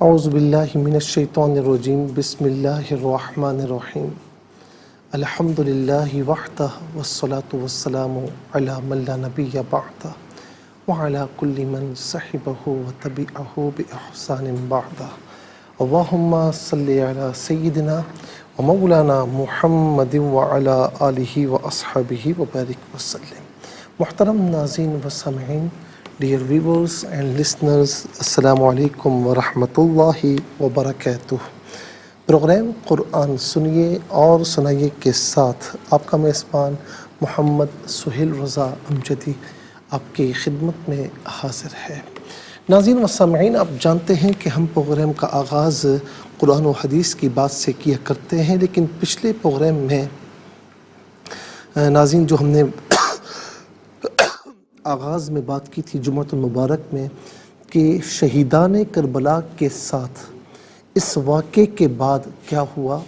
اعوذ باللہ من الشیطان الرجیم بسم اللہ الرحمن الرحیم الحمد للہ وحدہ والصلاة والسلام علی من لا نبی بعدہ وعلی کل من صحبہ وتبعہ بإحسان بعدہ اللہم صلی علی سیدنا ومولانا محمد وعلی آلہ واصحابہ وبارک وسلم۔ محترم ناظرین و سامعین، ڈیئر ویورز اینڈ لسنرز، السلام علیکم ورحمۃ اللہ وبرکاتہ۔ پروگرام قرآن سنیے اور سنائیے کے ساتھ آپ کا میزبان محمد سہیل رضا امجدی آپ کی خدمت میں حاضر ہے۔ ناظرین و سامعین، آپ جانتے ہیں کہ ہم پروگرام کا آغاز قرآن و حدیث کی بات سے کیا کرتے ہیں، لیکن پچھلے پروگرام میں ناظرین جو ہم نے آغاز میں بات کی تھی جمعۃ المبارک میں کہ شہیدان کربلا کے ساتھ اس واقعے کے بعد کیا ہوا۔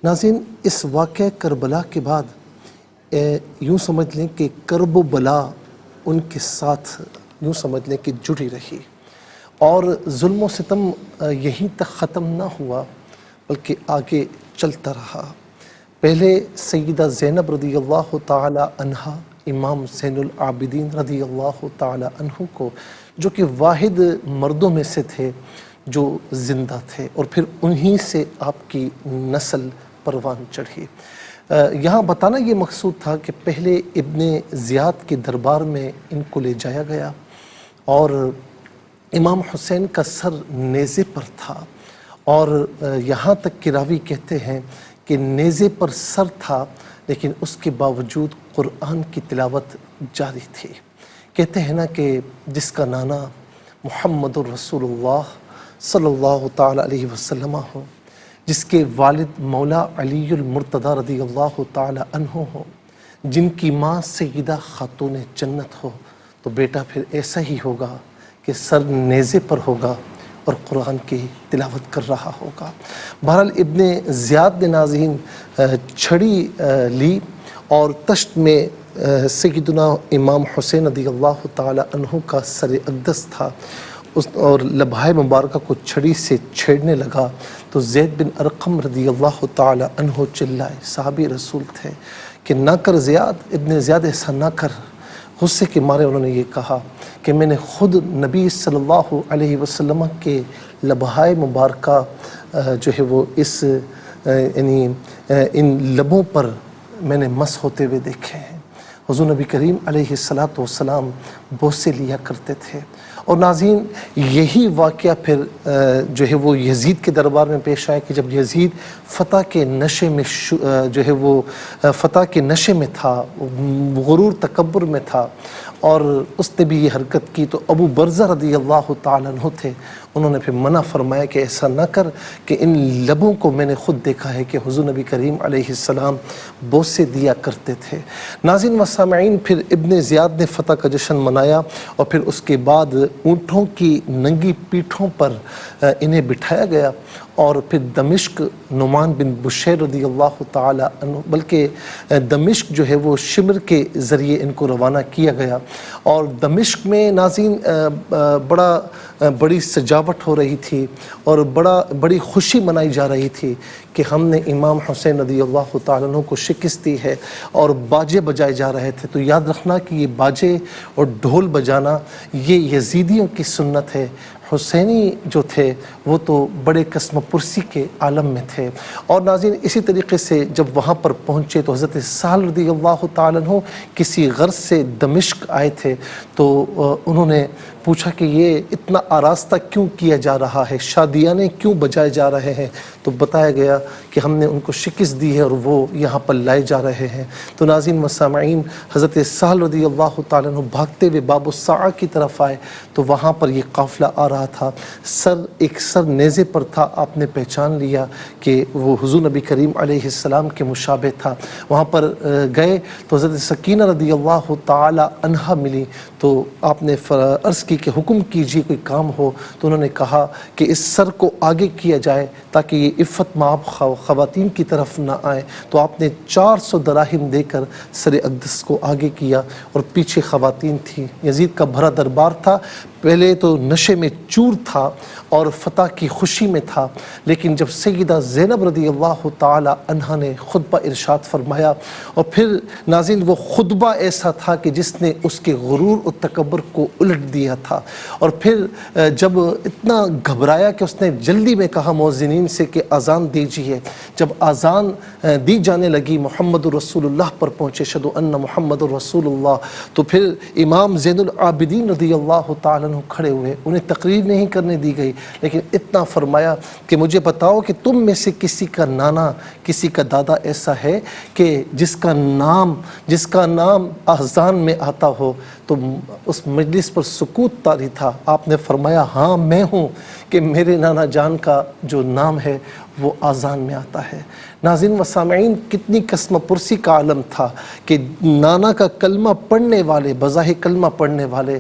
ناظرین، اس واقعہ کربلا کے بعد یوں سمجھ لیں کہ کرب و بلا ان کے ساتھ یوں سمجھ لیں کہ جڑی رہی، اور ظلم و ستم یہیں تک ختم نہ ہوا بلکہ آگے چلتا رہا۔ پہلے سیدہ زینب رضی اللہ تعالی عنہا، امام زین العابدین رضی اللہ تعالی عنہ کو، جو کہ واحد مردوں میں سے تھے جو زندہ تھے، اور پھر انہی سے آپ کی نسل پروان چڑھی۔ یہاں بتانا یہ مقصود تھا کہ پہلے ابن زیاد کے دربار میں ان کو لے جایا گیا، اور امام حسین کا سر نیزے پر تھا، اور یہاں تک کہ راوی کہتے ہیں کہ نیزے پر سر تھا لیکن اس کے باوجود قرآن کی تلاوت جاری تھی۔ کہتے ہیں نا کہ جس کا نانا محمد الرسول اللہ صلی اللہ تعالی علیہ وسلم ہو، جس کے والد مولا علی المرتضی رضی اللہ تعالی عنہ ہو، جن کی ماں سیدہ خاتون جنت ہو، تو بیٹا پھر ایسا ہی ہوگا کہ سر نیزے پر ہوگا اور قرآن کی تلاوت کر رہا ہوگا۔ بہرحال ابن زیاد نے ناظرین چھڑی لی اور تشت میں سیدنا امام حسین رضی اللہ تعالی عنہ کا سر اقدس تھا، اور لبہائے مبارکہ کو چھڑی سے چھیڑنے لگا تو زید بن ارقم رضی اللہ تعالی عنہ چلائے، صحابی رسول تھے، کہ نہ کر زیاد، ابن زیاد ایسا نہ کر۔ غصے کے مارے انہوں نے یہ کہا کہ میں نے خود نبی صلی اللہ علیہ وسلم کے لبہائے مبارکہ جو ہے وہ اس یعنی ان لبوں پر میں نے مس ہوتے ہوئے دیکھے ہیں۔ حضور نبی کریم علیہ السلام بوسے لیا کرتے تھے۔ اور ناظرین، یہی واقعہ پھر جو ہے وہ یزید کے دربار میں پیش آیا کہ جب یزید فتح کے نشے میں جو ہے وہ فتح کے نشے میں تھا، غرور تکبر میں تھا، اور اس نے بھی یہ حرکت کی، تو ابو برزہ رضی اللہ تعالیٰ عنہ تھے، انہوں نے پھر منع فرمایا کہ ایسا نہ کر، کہ ان لبوں کو میں نے خود دیکھا ہے کہ حضور نبی کریم علیہ السلام بوسے دیا کرتے تھے۔ ناظرین و سامعین، پھر ابن زیاد نے فتح کا جشن منایا، اور پھر اس کے بعد اونٹوں کی ننگی پیٹھوں پر انہیں بٹھایا گیا، اور پھر دمشق نعمان بن بشیر رضی اللہ تعالی عنہ، بلکہ دمشق جو ہے وہ شمر کے ذریعے ان کو روانہ کیا گیا، اور دمشق میں ناظرین بڑی سجاوٹ ہو رہی تھی، اور بڑی خوشی منائی جا رہی تھی کہ ہم نے امام حسین رضی اللہ تعالیٰ عنہ کو شکست دی ہے، اور باجے بجائے جا رہے تھے۔ تو یاد رکھنا کہ یہ باجے اور ڈھول بجانا یہ یزیدیوں کی سنت ہے۔ حسینی جو تھے وہ تو بڑے قسم پرسی کے عالم میں تھے۔ اور ناظرین، اسی طریقے سے جب وہاں پر پہنچے تو حضرت سہل رضی اللہ تعالیٰ عنہ کسی غرض سے دمشق آئے تھے، تو انہوں نے پوچھا کہ یہ اتنا آراستہ کیوں کیا جا رہا ہے، شادیانے کیوں بجائے جا رہے ہیں؟ تو بتایا گیا کہ ہم نے ان کو شکست دی ہے اور وہ یہاں پر لائے جا رہے ہیں۔ تو ناظرین و سامعین، حضرت سہل رضی اللہ تعالیٰ عنہ بھاگتے ہوئے باب الساعہ کی طرف آئے تو وہاں پر یہ قافلہ آ رہا تھا، ایک سر نیزے پر تھا، آپ نے پہچان لیا کہ وہ حضور نبی کریم علیہ السلام کے مشابہ تھا۔ وہاں پر گئے تو حضرت سکینہ رضی اللہ تعالی عنہا ملی، تو آپ نے عرض کی کہ حکم کیجیے کوئی کام ہو، تو انہوں نے کہا کہ اس سر کو آگے کیا جائے تاکہ یہ عفت مآب خواتین کی طرف نہ آئے۔ تو آپ نے 400 دراہم دے کر سر اقدس کو آگے کیا، اور پیچھے خواتین تھیں۔ یزید کا بھرا دربار تھا، پہلے تو نشے میں چور تھا اور فتح کی خوشی میں تھا، لیکن جب سیدہ زینب رضی اللہ تعالی عنہا نے خطبہ ارشاد فرمایا، اور پھر ناظرین وہ خطبہ ایسا تھا کہ جس نے اس کے غرور و تکبر کو الٹ دیا تھا، اور پھر جب اتنا گھبرایا کہ اس نے جلدی میں کہا مؤذنین سے کہ اذان دیجیے، جب اذان دی جانے لگی محمد رسول اللہ پر پہنچے، اشہد ان محمد رسول اللہ، تو پھر امام زین العابدین رضی اللہ تعالیٰ عنہ کھڑے ہوئے، انہیں تقریر نہیں کرنے دی گئی، لیکن اتنا فرمایا کہ مجھے بتاؤ کہ تم میں سے کسی کا نانا، کسی کا دادا ایسا ہے کہ جس کا نام اذان میں آتا ہو؟ تو اس مجلس پر سکوت طاری تھا۔ آپ نے فرمایا ہاں میں ہوں، کہ میرے نانا جان کا جو نام ہے وہ اذان میں آتا ہے۔ ناظرین و سامعین، کتنی قسم پرسی کا عالم تھا کہ نانا کا کلمہ پڑھنے والے، بظاہر کلمہ پڑھنے والے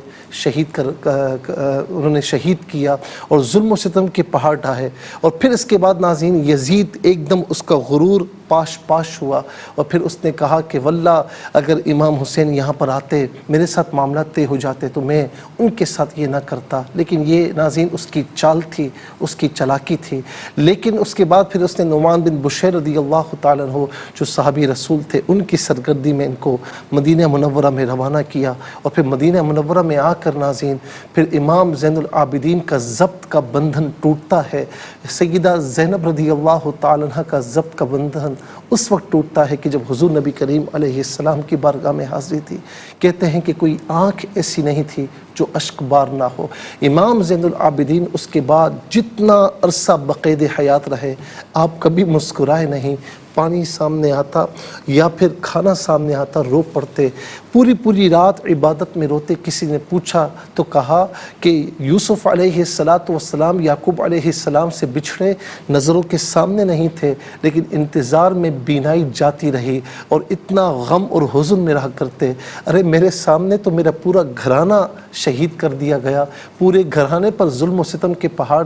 انہوں نے شہید کیا اور ظلم و ستم کے پہاڑ ڈھائے، اور پھر اس کے بعد ناظرین یزید ایک دم اس کا غرور پاش ہوا، اور پھر اس نے کہا کہ واللہ اگر امام حسین یہاں پر آتے، میرے ساتھ معاملات طے ہو جاتے تو میں ان کے ساتھ یہ نہ کرتا۔ لیکن یہ ناظرین اس کی چال تھی، اس کی چلاکی تھی۔ لیکن اس کے بعد پھر اس نے نعمان بن بشیر رضی اللہ تعالیٰ عنہ جو صحابی رسول تھے، ان کی سرگردی میں ان کو مدینہ منورہ میں روانہ کیا، اور پھر مدینہ منورہ میں آ کر ناظرین پھر امام زین العابدین کا ضبط کا بندھن ٹوٹتا ہے، سیدہ زینب رضی اللہ تعالیٰ عنہ کا ضبط کا بندھن اس وقت ٹوٹتا ہے کہ جب حضور نبی کریم علیہ السلام کی بارگاہ میں حاضری تھی۔ کہتے ہیں کہ کوئی آنکھ ایسی نہیں تھی جو اشک بار نہ ہو۔ امام زین العابدین اس کے بعد جتنا عرصہ بقید حیات رہے، آپ کبھی مسکرائے نہیں، پانی سامنے آتا یا پھر کھانا سامنے آتا رو پڑتے، پوری رات عبادت میں روتے۔ کسی نے پوچھا تو کہا کہ یوسف علیہ السلام یعقوب علیہ السلام سے بچھڑے، نظروں کے سامنے نہیں تھے، لیکن انتظار میں بینائی جاتی رہی اور اتنا غم اور حزن میں رہا کرتے، ارے میرے سامنے تو میرا پورا گھرانہ شہید کر دیا گیا، پورے گھرانے پر ظلم و ستم کے پہاڑ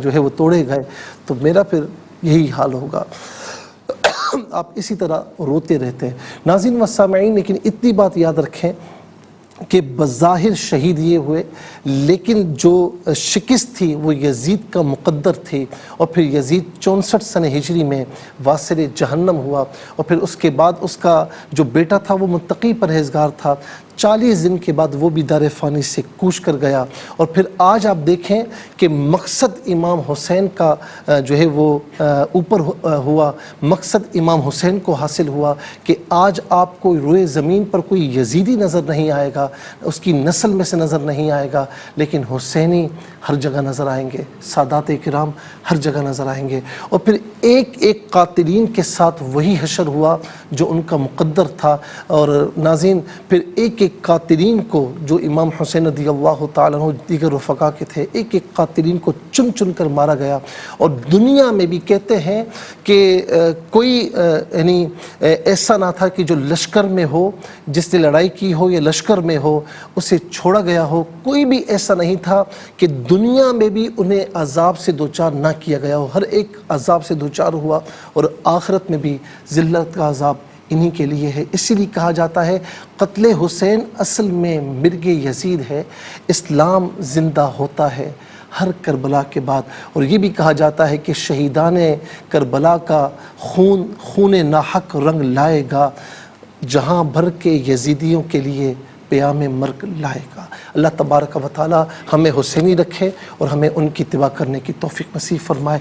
جو ہے وہ توڑے گئے، تو میرا پھر یہی حال ہوگا۔ آپ اسی طرح روتے رہتے ہیں۔ ناظرین و سامعین، لیکن اتنی بات یاد رکھیں کہ بظاہر شہید یہ ہوئے، لیکن جو شکست تھی وہ یزید کا مقدر تھی، اور پھر یزید 64 سنہ ہجری میں واصل جہنم ہوا، اور پھر اس کے بعد اس کا جو بیٹا تھا وہ متقی پرہیزگار تھا، 40 دن کے بعد وہ بھی دار فانی سے کوچ کر گیا۔ اور پھر آج آپ دیکھیں کہ مقصد امام حسین کا جو ہے وہ اوپر ہوا، مقصد امام حسین کو حاصل ہوا کہ آج آپ کو روئے زمین پر کوئی یزیدی نظر نہیں آئے گا، اس کی نسل میں سے نظر نہیں آئے گا، لیکن حسینی ہر جگہ نظر آئیں گے، سادات کرام ہر جگہ نظر آئیں گے۔ اور پھر ایک قاتلین کے ساتھ وہی حشر ہوا جو ان کا مقدر تھا، اور ناظرین پھر ایک قاتلین کو جو امام حسین رضی اللہ تعالیٰ عنہ دیگر رفقا کے تھے، ایک قاتلین کو چن کر مارا گیا۔ اور دنیا میں بھی کہتے ہیں کہ کوئی یعنی ایسا نہ تھا کہ جو لشکر میں ہو، جس نے لڑائی کی ہو یا لشکر میں ہو، اسے چھوڑا گیا ہو، کوئی بھی ایسا نہیں تھا کہ دنیا میں بھی انہیں عذاب سے دوچار نہ کیا گیا ہو، ہر ایک عذاب سے دوچار ہوا، اور آخرت میں بھی ذلت کا عذاب انہی کے لیے ہے۔ اسی لیے کہا جاتا ہے قتل حسین اصل میں مرگ یزید ہے، اسلام زندہ ہوتا ہے ہر کربلا کے بعد۔ اور یہ بھی کہا جاتا ہے کہ شہیدان کربلا کا خون ناحق رنگ لائے گا، جہاں بھر کے یزیدیوں کے لیے پیام مرگ لائے گا۔ اللہ تبارک و تعالی ہمیں حسینی رکھے اور ہمیں ان کی اتباع کرنے کی توفیق نصیب فرمائے۔